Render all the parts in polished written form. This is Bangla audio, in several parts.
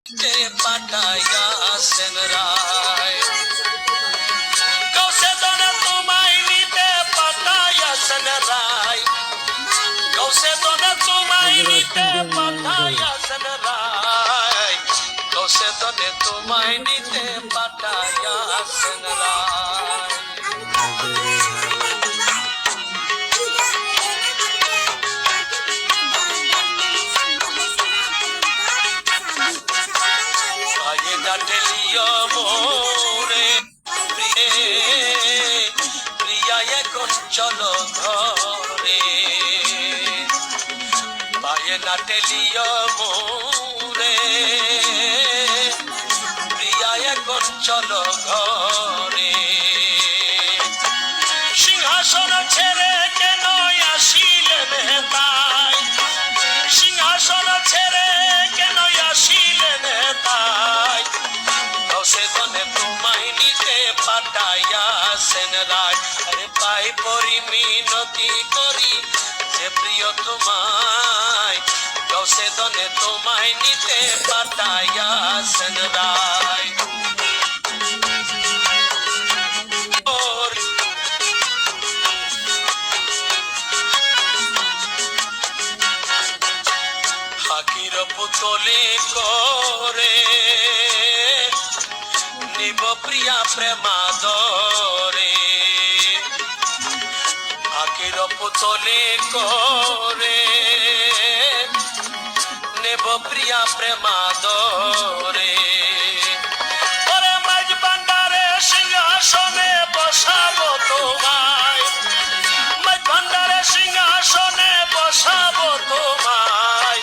পাঠাইয়া সেন রায় কৌশে দনে তোমায় নিতে পাঠাইয়া সেন রায় কৌশে দনে তোমায় নিতে পাঠাইয়া সেন রায় কৌশে দনে তোমায় নিতে পাঠাইয়া সেন রায় মোরে প্রিয়া এখন চলো ঘরে পায়ে না টেলিও মোরে প্রিয়া এখন চলো ঘরে সিংহাসন ছেড়ে কেন আসিলেন তাই সিংহাসন ছেড়ে কেন আসিলেন তাই কৌশে দনে তোমায় নিতে পাঠাইয়া সেন রায় আরে পাই পরি মিনতি করি যে প্রিয় তোমায় কৌশে দনে তোমায় নিতে পাঠাইয়া সেন রায় হাকির পুতলে করে নিব প্রিয়া প্রেমাদরে হাকির পুতলে করে নেব প্রিয়া প্রেমাদরে ওরে মাঝ ভান্ডারে সিংহাসনে বসাবো তোমায় মাঝ ভান্ডারে সিংহাসনে বসাবো তোমায়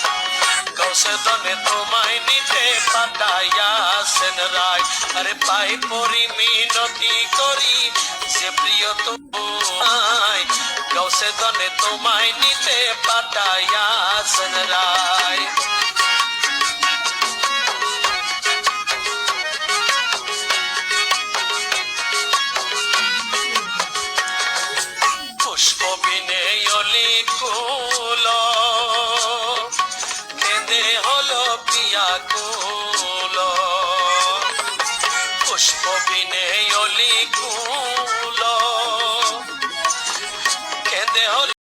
কৌশে দনে তোমায় নিতে পাঠাইয়া সেন রায় আরে পাই পরি মিনতি করি যে প্রিয় তোমায় কৌশে দনে তোমায় নিতে পাঠাইয়া সেন রায় পুষ্প বিনে অলিকুল কেঁদে হলো প্রিয়া কুল পুষ্প বিনে অলিকুল